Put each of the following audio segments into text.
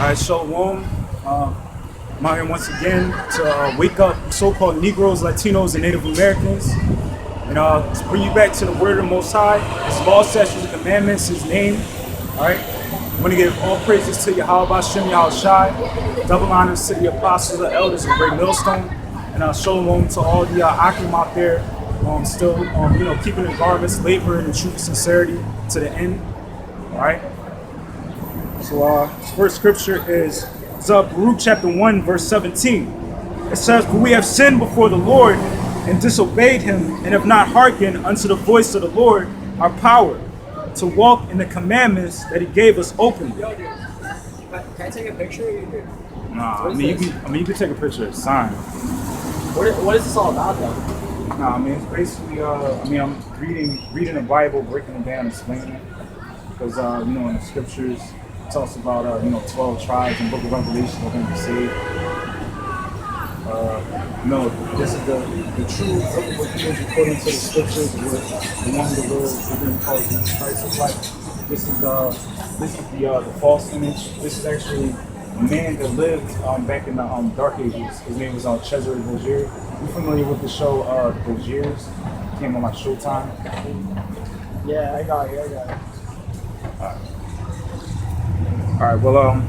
right, Shalom. I'm out here once again to wake up so-called Negroes, Latinos, and Native Americans, and to bring you back to the word of the Most High, His law, statutes, and commandments, His name. All right. I want to give all praises to Yahweh Bashem Yahweh Shai, double honors to the apostles, the elders, and great millstone, and shalom to all the Akim out there, still, keeping the garments, laboring in truth and sincerity to the end. All right. So, first scripture is Baruch chapter 1, verse 17. It says, "For we have sinned before the Lord and disobeyed him, and have not hearkened unto the voice of the Lord, our power, to walk in the commandments that he gave us openly." Yo, dude, can I take a picture of you, dude? Nah, you can take a picture of the sign. What is this all about, though? Nah, it's basically, I'm reading the Bible, breaking it down, explaining it. Because, in the scriptures, it talks about, 12 tribes in the book of Revelation are going to be saved. This is the true what he is according to the scriptures, with the one of the Lord, we're going to call Jesus Christ of life. This is the false image. This is actually a man that lived back in the Dark Ages. His name was Cesare Borgia. You familiar with the show Borgias? It came on like Showtime. Yeah, I got it. All right. Well,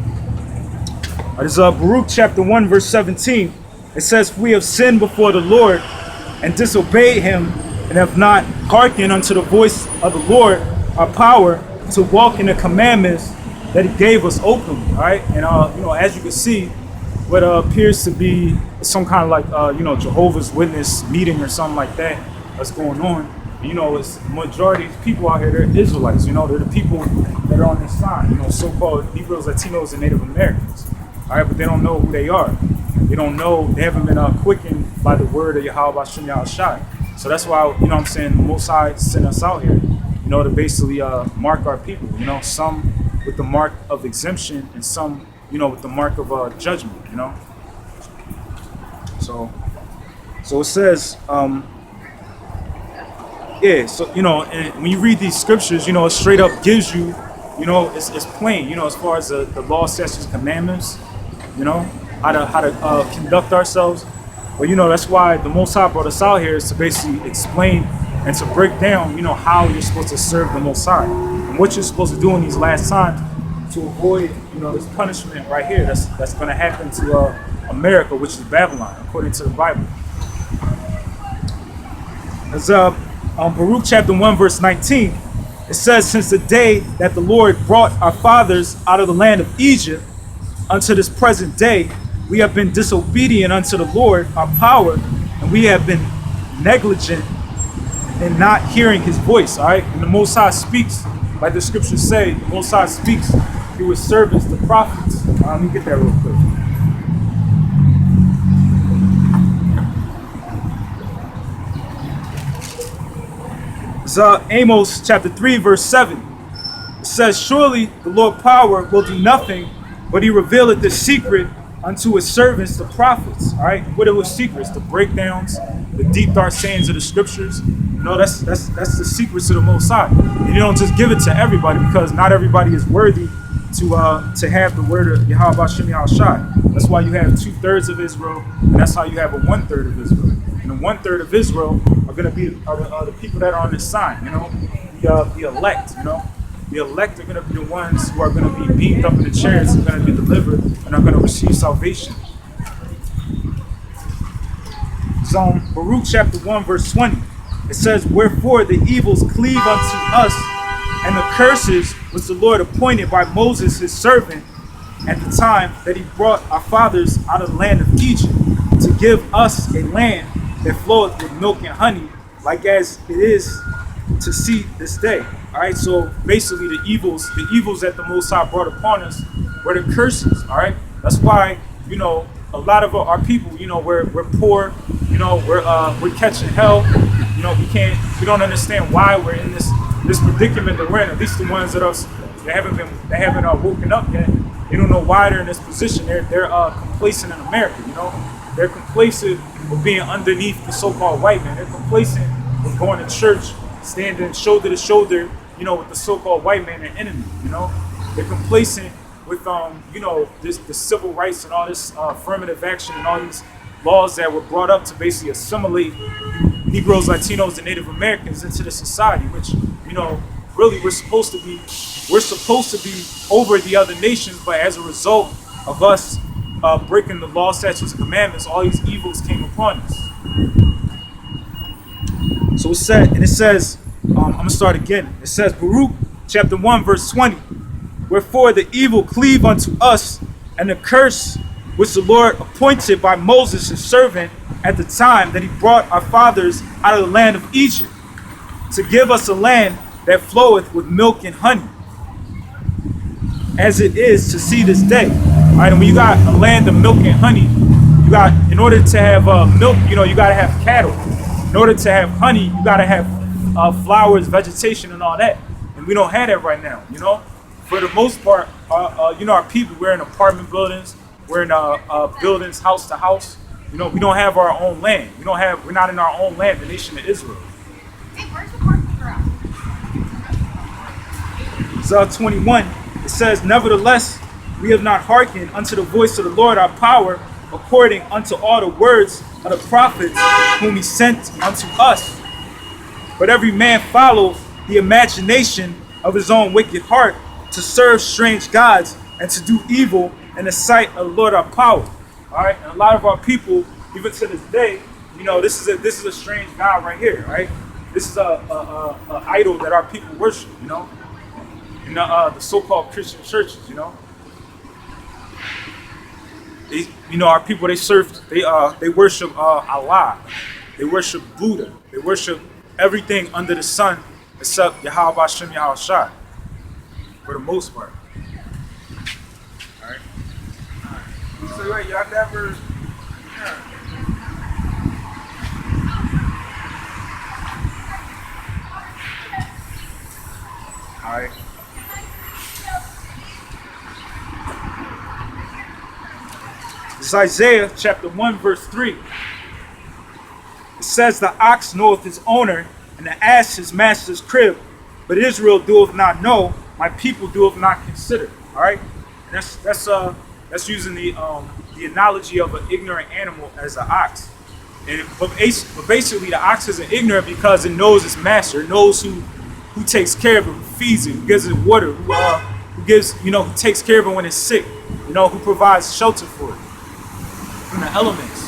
this is Baruch chapter 1, verse 17. It says, "We have sinned before the Lord and disobeyed him, and have not hearkened unto the voice of the Lord, our power, to walk in the commandments that he gave us openly." All right. And, as you can see, what appears to be some kind of like, Jehovah's Witness meeting or something like that that's going on. It's the majority of people out here, they're Israelites. They're the people that are on this side, so-called Negroes, Latinos, and Native Americans. All right, but they don't know who they are. They don't know, they haven't been quickened by the word of Yahweh Bashem Yahweh Shai. So that's why, the Most High sent us out here, to basically mark our people, some with the mark of exemption and some, with the mark of judgment, So it says, and when you read these scriptures, it straight up gives you, it's plain, as far as the law, statutes, and commandments, how to conduct ourselves. But that's why the Most High brought us out here, is to basically explain and to break down, how you're supposed to serve the Most High and what you're supposed to do in these last times to avoid, this punishment right here that's going to happen to America, which is Babylon, according to the Bible. As Baruch chapter 1, verse 19, it says, "Since the day that the Lord brought our fathers out of the land of Egypt unto this present day, we have been disobedient unto the Lord, our power, and we have been negligent in not hearing his voice." All right. And the Most High speaks, like the scriptures say, the Most High speaks through his servants, the prophets. Let me get that real quick. It's Amos chapter 3, verse 7. It says, "Surely the Lord power will do nothing, but he revealeth the secret unto his servants, the prophets." All right. What are the secrets? The breakdowns, the deep dark sayings of the scriptures. That's the secrets of the Most High. And you don't just give it to everybody, because not everybody is worthy to have the word of Yahweh Bashem Yahweh Shai. That's why you have 2/3 of Israel, and that's how you have a 1/3 of Israel. And the 1/3 of Israel are going to be the people that are on this side. The elect. The elect are going to be the ones who are going to be beamed up in the chariots, and going to be delivered, and are going to receive salvation. So Baruch chapter 1, verse 20, it says, "Wherefore the evils cleave unto us, and the curses which the Lord appointed by Moses his servant at the time that he brought our fathers out of the land of Egypt, to give us a land that floweth with milk and honey, like as it is to see this day." All right. So basically, the evils that the Most High brought upon us were the curses. All right. That's why a lot of our people, we're poor. We're catching hell. We don't understand why we're in this predicament that we're in. At least the ones that haven't woken up yet. They don't know why they're in this position. They're complacent in America. They're complacent with being underneath the so-called white man. They're complacent with going to church, standing shoulder to shoulder, with the so-called white man, their enemy. They're complacent with this the civil rights and all this affirmative action and all these laws that were brought up to basically assimilate Negroes, Latinos, and Native Americans into the society, which really we're supposed to be over the other nations, but as a result of us breaking the law, statutes, and commandments, all these evils came upon us. So it says, I'm gonna start again. It says, Baruch chapter 1, verse 20. Wherefore the evil cleave unto us, and the curse which the Lord appointed by Moses his servant at the time that he brought our fathers out of the land of Egypt, to give us a land that floweth with milk and honey, as it is to see this day. All right, and when you got a land of milk and honey, in order to have milk, you got to have cattle. In order to have honey, you got to have flowers, vegetation, and all that. And we don't have that right now, For the most part, our people, we're in apartment buildings, we're in buildings house to house. We don't have our own land. We're not in our own land, the nation of Israel. Hey, where's the parking garage? Psalm 21, it says, Nevertheless, we have not hearkened unto the voice of the Lord our power, according unto all the words of the prophets whom he sent unto us. But every man followed the imagination of his own wicked heart, to serve strange gods and to do evil in the sight of the Lord our power. All right, and a lot of our people, even to this day, this is a strange god right here, right? This is a idol that our people worship, in the so-called Christian churches, our people, they worship Allah, they worship Buddha, they worship everything under the sun except Yahweh Hashem Yahweh Shai, for the most part. All right. So wait, y'all never. All right. This is Isaiah chapter 1, verse 3. It says, The ox knoweth his owner, and the ass his master's crib, but Israel doeth not know, my people doeth not consider. All right, and that's using the analogy of an ignorant animal as an ox. But basically, the ox isn't ignorant because it knows its master, it knows who takes care of it, who feeds it, who gives it water, who takes care of it when it's sick, who provides shelter for it from the elements.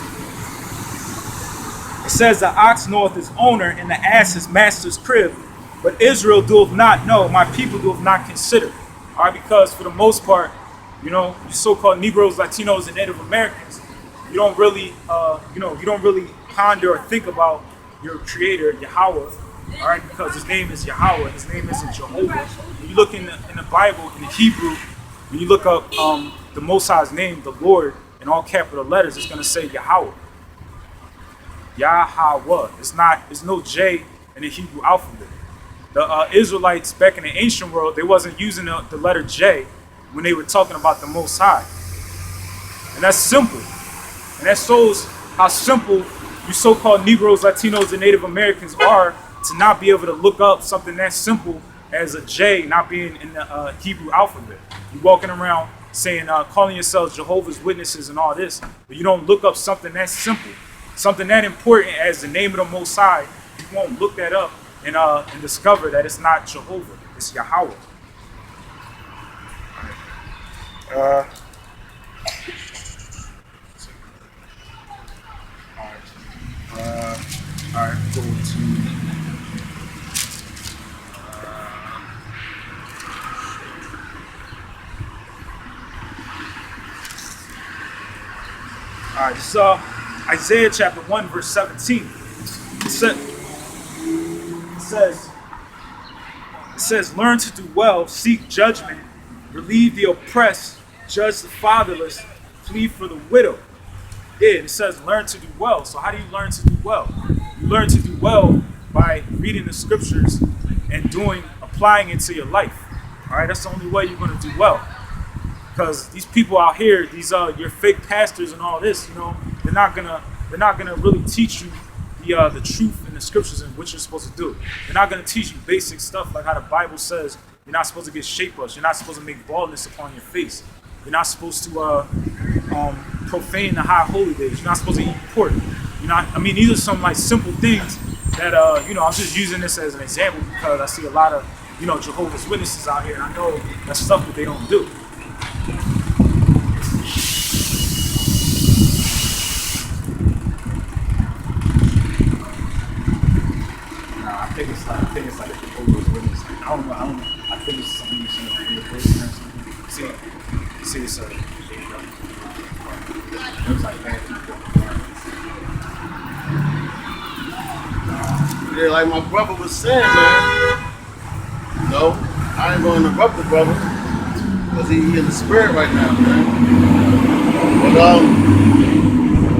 It says, The ox knoweth his owner, and the ass his master's crib, but Israel doeth not know, my people doeth not consider. All right, because for the most part, you so-called Negroes, Latinos, and Native Americans, you don't really ponder or think about your creator, Yahweh, all right, because his name is Yahweh, his name isn't Jehovah. When you look in the Bible, in the Hebrew, when you look up the Most High's name, the Lord, in all capital letters, it's going to say Yahweh. Yahweh. It's no J in the Hebrew alphabet. The Israelites back in the ancient world, they wasn't using the letter J when they were talking about the Most High. And that's simple. And that shows how simple you so-called Negroes, Latinos, and Native Americans are to not be able to look up something that simple as a J not being in the Hebrew alphabet. You walking around saying, calling yourselves Jehovah's Witnesses and all this, but you don't look up something that simple, something that important as the name of the Most High. You won't look that up and discover that it's not Jehovah, it's Yahweh. All right, go to. All right, this is Isaiah chapter 1, verse 17. It says, learn to do well, seek judgment, relieve the oppressed, judge the fatherless, plead for the widow. Yeah, it says learn to do well. So how do you learn to do well? You learn to do well by reading the scriptures and applying it to your life. All right, that's the only way you're going to do well. Because these people out here, these your fake pastors and all this, they're not gonna really teach you the truth in the scriptures and what you're supposed to do. They're not gonna teach you basic stuff like how the Bible says you're not supposed to get shapeless, you're not supposed to make baldness upon your face. You're not supposed to profane the high holy days. You're not supposed to eat pork. You're not. I mean, these are some like simple things that I'm just using this as an example because I see a lot of Jehovah's Witnesses out here, and I know that's stuff that they don't do. I think it's like a Jehovah's Witness. I don't know. I think it's something in the person or something. See, it's there you go. It was like bad people. Yeah, like my brother was saying, man. I ain't gonna interrupt the brother because he in the spirit right now, man. But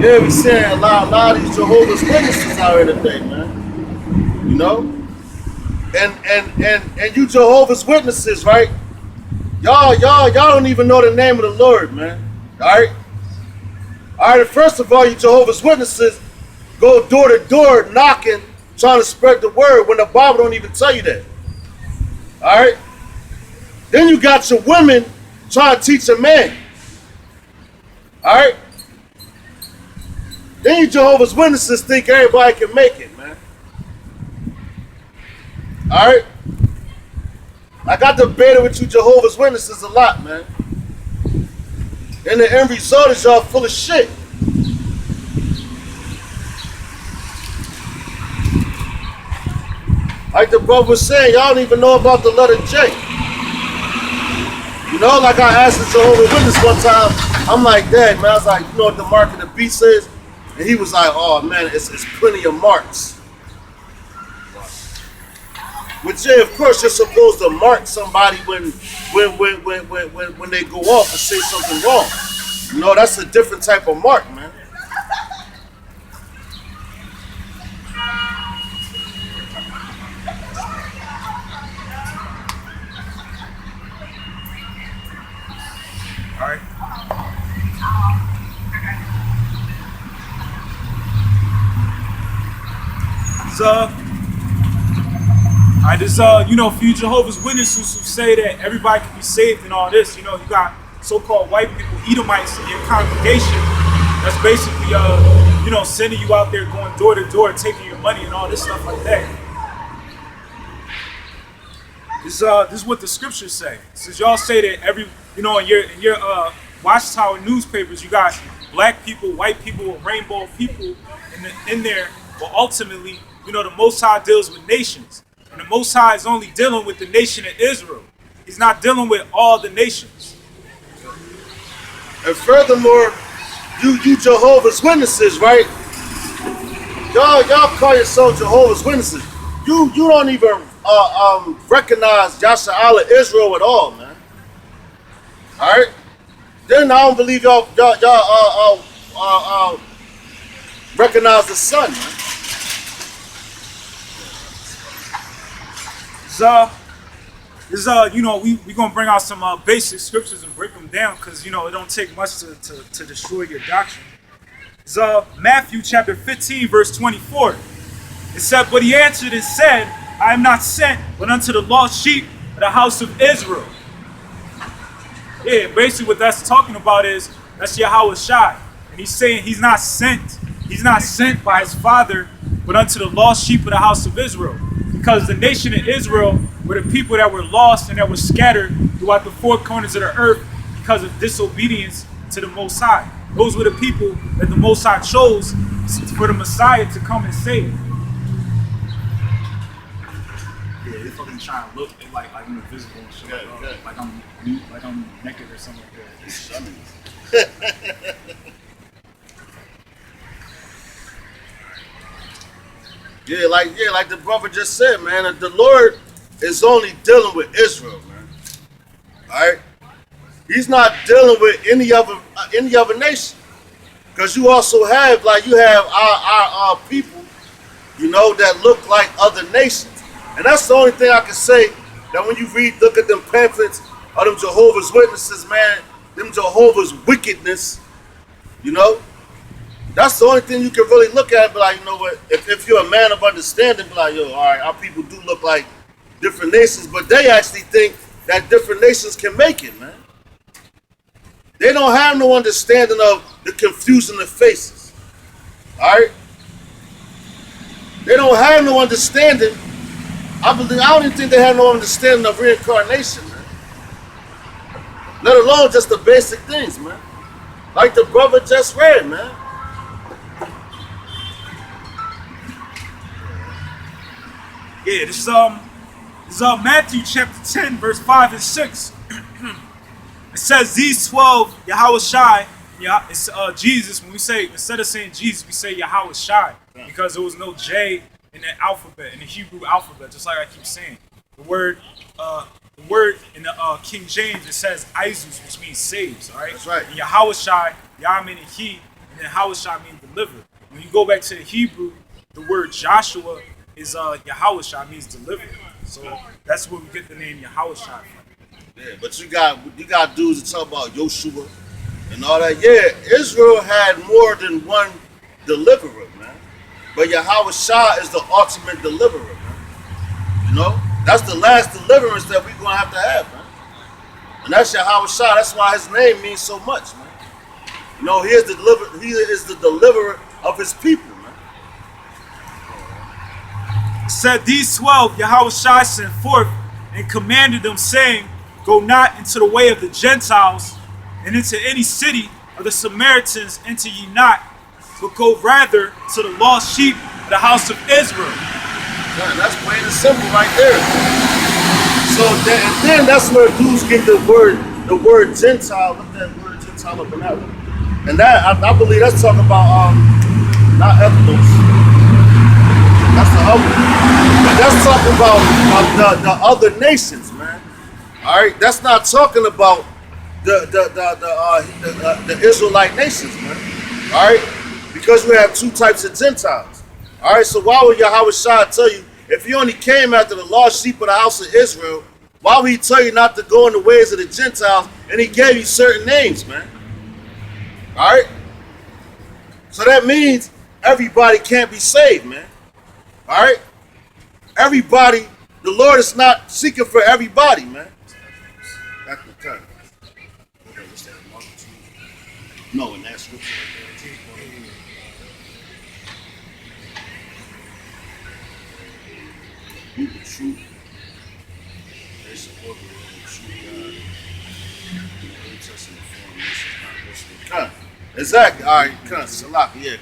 yeah, we saying a lot of these Jehovah's Witnesses out here today, man. And you Jehovah's Witnesses, right? Y'all don't even know the name of the Lord, man. All right. First of all, you Jehovah's Witnesses go door to door knocking, trying to spread the word when the Bible don't even tell you that. All right. Then you got your women trying to teach a man. All right. Then you Jehovah's Witnesses think everybody can make it, man. All right. I got debated with you Jehovah's Witnesses a lot, man. And the end result is y'all full of shit. Like the brother was saying, y'all don't even know about the letter J. Like I asked the Jehovah's Witness one time, I'm like, Dad, man, I was like, you know what the mark of the beast is? And he was like, oh man, it's plenty of marks. Which, yeah, of course, you're supposed to mark somebody when they go off and say something wrong. That's a different type of mark, man. All right. For you Jehovah's Witnesses who say that everybody can be saved and all this, you got so-called white people, Edomites in your congregation. That's basically, sending you out there going door to door, taking your money and all this stuff like that. This is what the scriptures say. Since y'all say that in your Watchtower newspapers, you got black people, white people, rainbow people in there, but ultimately, the Most High deals with nations. And the Most High is only dealing with the nation of Israel. He's not dealing with all the nations. And furthermore, you Jehovah's Witnesses, right? Y'all call yourselves Jehovah's Witnesses. You don't even recognize Yasha'Allah Israel at all, man. All right. Then I don't believe y'all recognize the Son, man. We gonna bring out some basic scriptures and break them down because it don't take much to destroy your doctrine. It's Matthew chapter 15 verse 24. It said, but he answered and said, I am not sent but unto the lost sheep of the house of Israel. Yeah, basically what that's talking about is that's Yahweh Shai, and he's saying he's not sent by his Father but unto the lost sheep of the house of Israel. Because the nation of Israel were the people that were lost and that were scattered throughout the four corners of the earth because of disobedience to the Most High. Those were the people that the Most High chose for the Messiah to come and save. Yeah, they're fucking trying to look like I'm invisible and shit. Like I'm naked or something like that. Yeah, like the brother just said, man, the Lord is only dealing with Israel, man. All right, He's not dealing with any other nation, because you also have our people, that look like other nations, and that's the only thing I can say. That when you look at them pamphlets of them Jehovah's Witnesses, man, them Jehovah's wickedness, that's the only thing you can really look at. But like, you know what? If you're a man of understanding, be like, yo, all right, our people do look like different nations, but they actually think that different nations can make it, man. They don't have no understanding of the confusion of faces. All right? They don't have no understanding. I don't even think they have no understanding of reincarnation, man. Let alone just the basic things, man. Like the brother just read, man. Yeah, this is Matthew chapter 10, verse 5 and 6. It says these 12 Yahweh Shai, it's Jesus. When we say, instead of saying Jesus, we say Yahweh Shai, because there was no J in the alphabet, in the Hebrew alphabet, just like I keep saying. The word in the King James, it says Izus, which means saves, all right? That's right. And Yahweh Shai, Yah meaning he, and then Yahweh Shai means deliver. When you go back to the Hebrew, the word Joshua is Yahweh Shai, means deliver. So that's where we get the name Yahweh Shai from. Yeah, but you got dudes that talk about Yoshua and all that. Yeah, Israel had more than one deliverer, man. But Yahweh Shah is the ultimate deliverer, man. You know? That's the last deliverance that we're gonna have to have, man. And that's Yahweh Shah. That's why his name means so much, man. You know, he is the deliverer of his people, man. It said these 12 Yahweh Shai sent forth and commanded them, saying, go not into the way of the Gentiles, and into any city of the Samaritans enter ye not, but go rather to the lost sheep of the house of Israel. Yeah, that's plain and simple right there. So then that's where dudes get the word Gentile. Look at that word Gentile up in that one. And that I believe that's talking about not ethnos. That's the other one. But that's talking about the other nations, man. All right, that's not talking about the Israelite nations, man. All right, because we have two types of Gentiles. All right, so why would Yahweh Shah tell you, if he only came after the lost sheep of the house of Israel, why would he tell you not to go in the ways of the Gentiles? And he gave you certain names, man. All right, so that means everybody can't be saved, man. All right, everybody. The Lord is not seeking for everybody, man. That's the term. Okay, what's that? Multitude? No, in that scripture right there. The truth. They support the true God. The Old Testament form, this is not listening. Exactly. All right, Salaki. Yeah,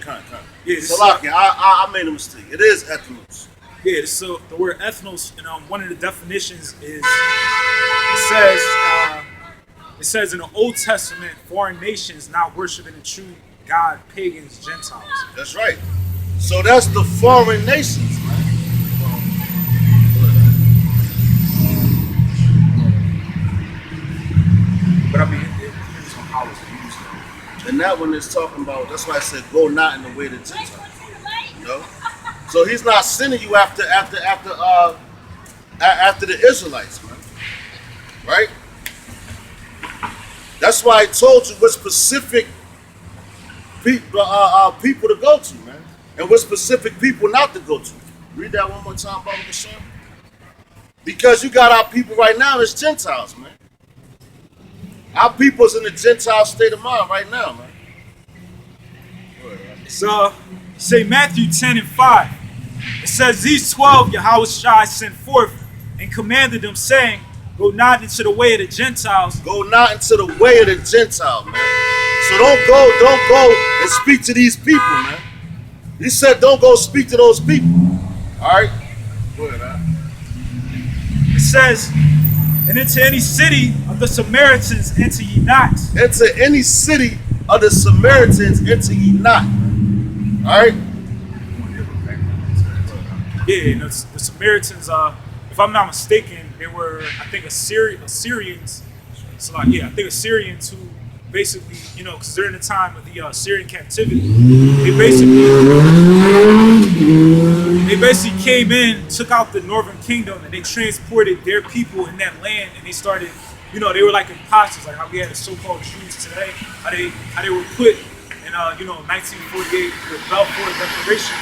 Yeah, Salaki. I made a mistake. It is ethnos. Yeah, so the word ethnos, and one of the definitions is it says in the Old Testament, foreign nations not worshiping the true God, pagans, Gentiles. That's right. So that's the foreign nations, man. But I mean, it depends on how it's used, though. And that one is talking about, that's why I said, go not in the way of the Gentiles. You know? So he's not sending you after the Israelites, man. Right? That's why I told you what specific people to go to, man. And what specific people not to go to. Read that one more time, Baba Hashem. Because you got our people right now as Gentiles, man. Our people's in the Gentile state of mind right now, man. So, say Matthew 10 and 5. It says, these 12 Yahweh Shai sent forth and commanded them, saying, go not into the way of the Gentiles. Go not into the way of the Gentile, man. So don't go and speak to these people, man. He said don't go speak to those people. All right? Go ahead, It says, and into any city of the Samaritans enter ye not. Into any city of the Samaritans enter ye not. All right? Yeah, and the Samaritans, if I'm not mistaken, they were, I think, Assyrians. So, like, yeah, I think Assyrians who basically, because during the time of the Assyrian captivity, they basically came in, took out the northern kingdom, and they transported their people in that land, and they started, they were like imposters, like how we had the so-called Jews today, how they were put in, 1948, the Balfour Declaration.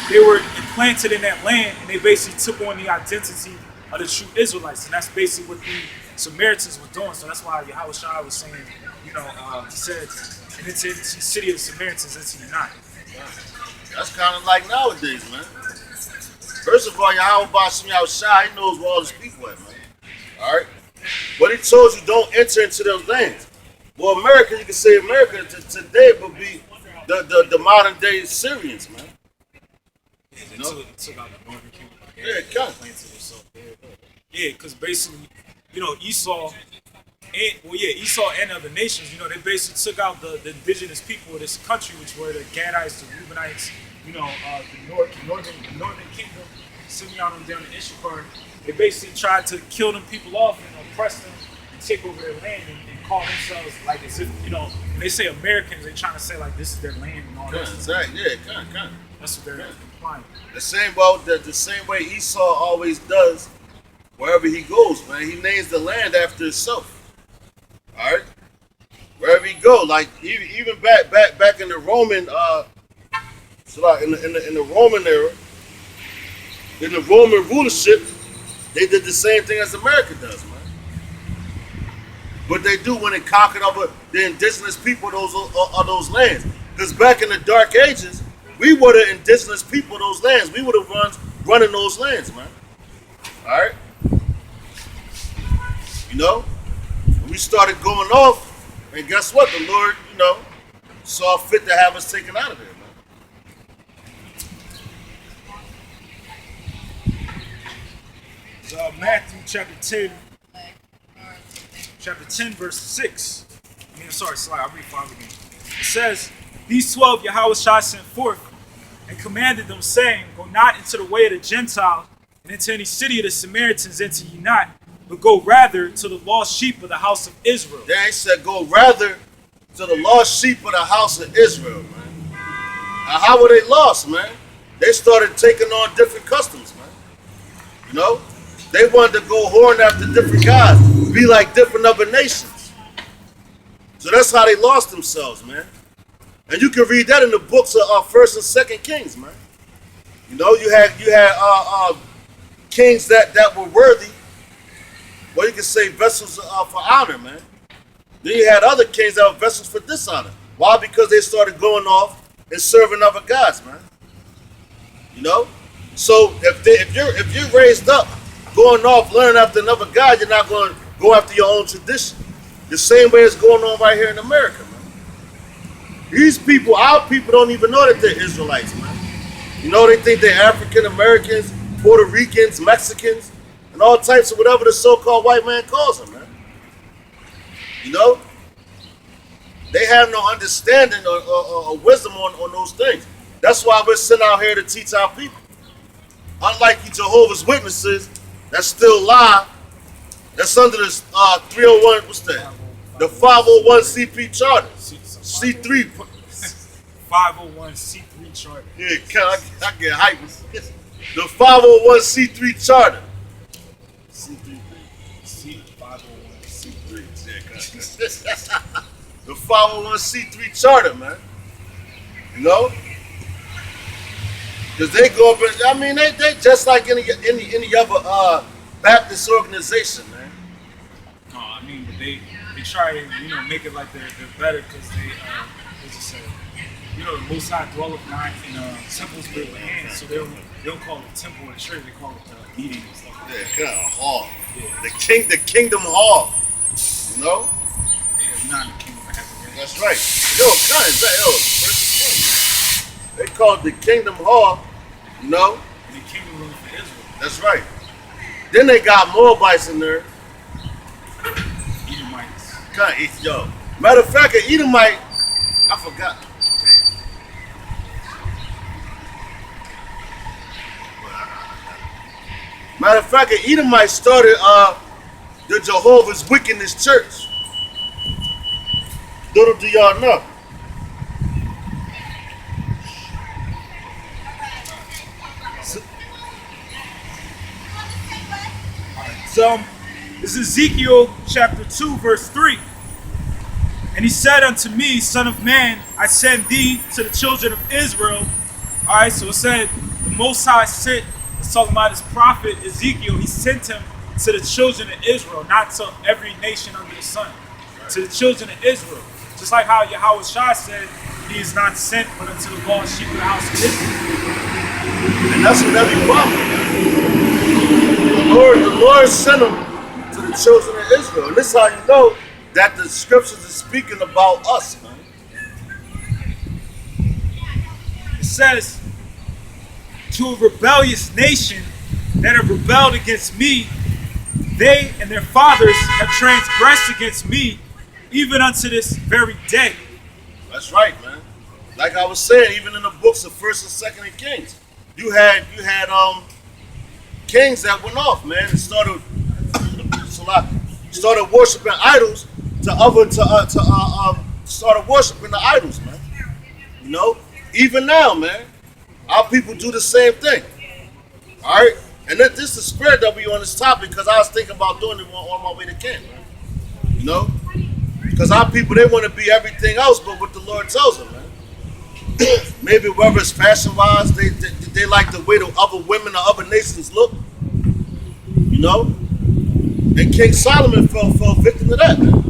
They were implanted in that land, and they basically took on the identity of the true Israelites, and that's basically what the Samaritans were doing. So that's why Yahweh Shai was saying, said, and it's in the city of the Samaritans, it's in not. That's kind of like nowadays, man. First of all, Yahweh Bashim Yahushua, he knows where all his people at, man. All right? But he told you don't enter into those lands. Well, America, you can say America today would be the modern day Syrians, man. They took out the northern kingdom. Yeah, kind of. Yeah, because basically, Esau and other nations, they basically took out the indigenous people of this country, which were the Gadites, the Reubenites, the northern kingdom, Simeon and down to Issachar. They basically tried to kill them people off and oppress them and take over their land and call themselves like as if, when they say Americans, they're trying to say like this is their land and all that. Exactly. Yeah, kind of. That's what they're implying. The same way Esau always does wherever he goes, man. He names the land after himself. All right, wherever he go, like even back in the Roman, so like in the Roman era, in the Roman rulership, they did the same thing as America does, man. What they do when they conquered over the indigenous people of those lands, because back in the Dark Ages, we were the indigenous people of those lands. We were the ones running those lands, man. All right, we started going off, and guess what? The Lord, saw fit to have us taken out of there, man. Matthew chapter 10, verse 6. I'll read 5 again. It says, these 12 Yahushua sent forth and commanded them, saying, go not into the way of the Gentiles, and into any city of the Samaritans enter ye not, but go rather to the lost sheep of the house of Israel. Then he said, go rather to the lost sheep of the house of Israel, man. Now, how were they lost, man? They started taking on different customs, man. They wanted to go horn after different gods, be like different other nations. So that's how they lost themselves, man. And you can read that in the books of 1st and 2nd Kings, man. You had kings that were worthy. Well, you can say vessels for honor, man. Then you had other kings that were vessels for dishonor. Why? Because they started going off and serving other gods, man. So if you're raised up going off learning after another god, you're not going to go after your own tradition. The same way it's going on right here in America, man. These people, our people, don't even know that they're Israelites, man. They think they're African Americans, Puerto Ricans, Mexicans, and all types of whatever the so-called white man calls them, man. They have no understanding or wisdom on those things. That's why we're sent out here to teach our people. Unlike you Jehovah's Witnesses that still lie, that's under the 301, what's that? The 501c3 charter. C3. 501c3 charter. Yeah, I get hyped. The 501c3 charter. The 501c3 charter, man. Because they go up and, they just like any other Baptist organization, man. No, but they try to, make it like they're better because they just say, the Most High dwelleth not in temples built with hands, so they don't call it temple or church, they call it meeting and stuff like that. Yeah, kind of hall. Yeah. The kingdom hall. Yeah, not in the kingdom of heaven. That's right. They call it the kingdom hall, And the kingdom room for Israel. That's right. Then they got Moabites in there. Edomites. Matter of fact, an Edomite, I forgot. Matter of fact, an Edomite started the Jehovah's Witness Church. Little do y'all know. So, this is Ezekiel chapter 2, verse 3. And he said unto me, Son of man, I send thee to the children of Israel. Alright, so it said the Most High sent, it's talking about his prophet Ezekiel, he sent him to the children of Israel, not to every nation under the sun. to the children of Israel. Just like how Yahweh Shah said, he is not sent but unto the lost sheep of the house of Israel. And that's what every prophet. The Lord sent them to the children of Israel. And this is how you know that the scriptures are speaking about us, man. It says, to a rebellious nation that have rebelled against me, they and their fathers have transgressed against me, even unto this very day. That's right, man. Like I was saying, even in the books of 1st and 2nd and Kings, you had kings that went off, man, and started worshiping idols started worshiping the idols, man. You know, even now, man, our people do the same thing. All right, and this is the spirit that we on this topic because I was thinking about doing it on my way to camp, man. You know, because our people, they want to be everything else but what the Lord tells them, man. Maybe whether it's fashion-wise, they like the way the other women or other nations look, you know. And King Solomon fell victim to that, man.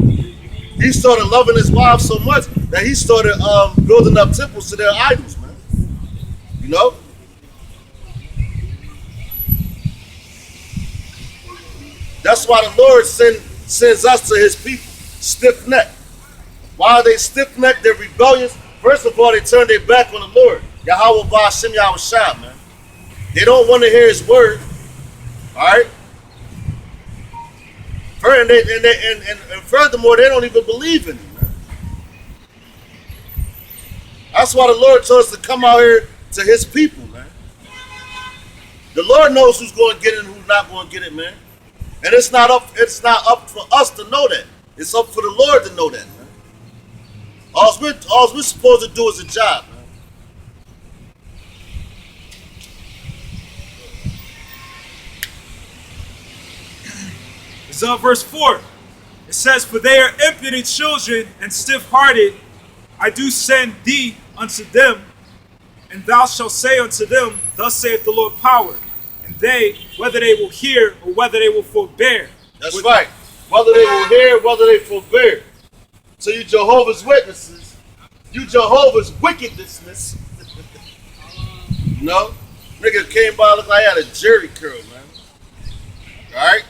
He started loving his wives so much that he started building up temples to their idols, man. You know. That's why the Lord sends us to his people, stiff-necked. Why are they stiff-necked? They're rebellious. First of all, they turn their back on the Lord. Yahweh Ba'ashem Yahweh Shah, man. They don't want to hear his word. All right? And furthermore, they don't even believe in him, man. That's why the Lord told us to come out here to his people, man. The Lord knows who's going to get it and who's not going to get it, man. And it's not up for us to know that. It's up for the Lord to know that, man. All we're supposed to do is a job, man. It's verse 4. It says, for they are impudent children and stiff-hearted. I do send thee unto them, and thou shalt say unto them, thus saith the Lord power. And they, whether they will hear or whether they will forbear. That's right. Whether they will hear, whether they forbear. So you Jehovah's Witnesses, you Jehovah's wickedness. You know? Nigga came by looking like he had a jerry curl, man. Alright?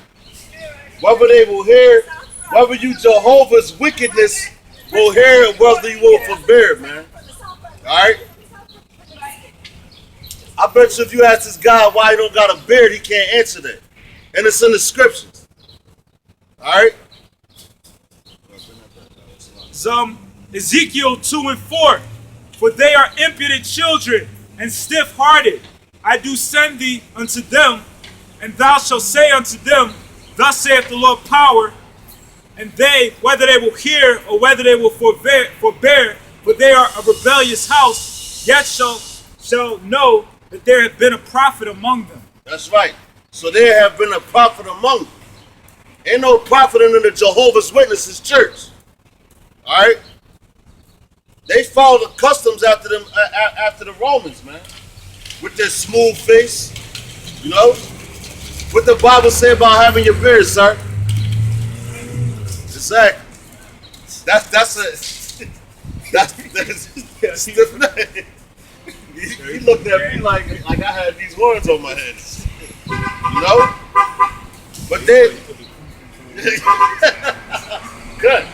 Whether they will hear, whether you Jehovah's wickedness will hear, whether you will forbear, man. Alright? I bet you if you ask this guy why he don't got a beard, he can't answer that. And it's in the scriptures. Alright? Ezekiel 2 and 4. For they are impudent children and stiff-hearted. I do send thee unto them, and thou shalt say unto them, thus saith the Lord power. And they, whether they will hear or whether they will forbear, for they are a rebellious house, yet shall know that there have been a prophet among them. That's right. So there have been a prophet among them. Ain't no prophet in the Jehovah's Witnesses church. All right? They follow the customs after the Romans, man. With their smooth face, you know? What the Bible say about having your beard, sir? Exactly. That's stiff neck. He looked at me like I had these horns on my head. You know? But then good.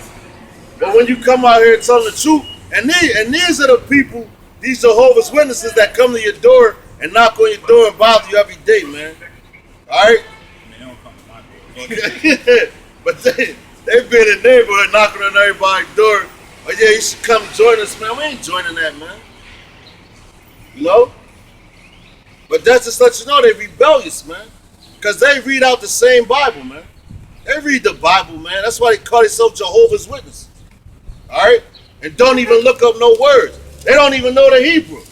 But when you come out here telling the truth, and these are the people, these Jehovah's Witnesses that come to your door and knock on your door and bother you every day, man. Alright? They don't come to my door. But they've been in the neighborhood knocking on everybody's door. Oh yeah, you should come join us, man. We ain't joining that, man. You know? But that's just let you know they're rebellious, man. Because they read out the same Bible, man. They read the Bible, man. That's why they call themselves Jehovah's Witnesses. Alright? And don't even look up no words. They don't even know the Hebrew.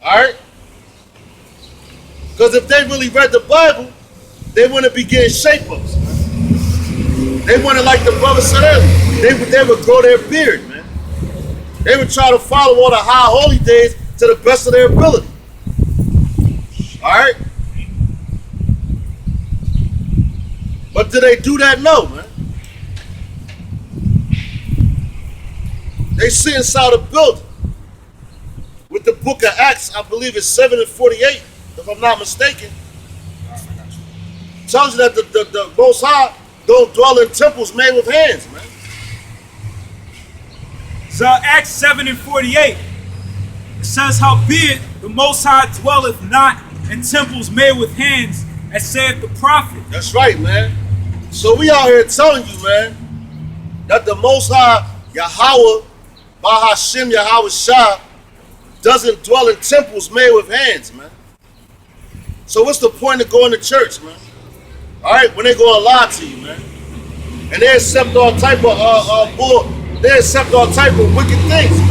Alright? Because if they really read the Bible, they wouldn't be getting shape-ups. They wouldn't, like the brother said earlier, they would grow their beard, man. They would try to follow all the high holy days to the best of their ability. Alright? But do they do that? No, man. They sit inside a building. With the book of Acts, I believe it's 7:48, if I'm not mistaken. Tells you that the Most High don't dwell in temples made with hands, man. So Acts 7:48, it says, howbeit the Most High dwelleth not in temples made with hands, as saith the prophet. That's right, man. So we out here telling you, man, that the Most High, Yahweh, Bahashem Yahweh Shah, doesn't dwell in temples made with hands, man. So what's the point of going to church, man? All right, when they go and lie to you, man, and they accept all type of they accept all type of wicked things.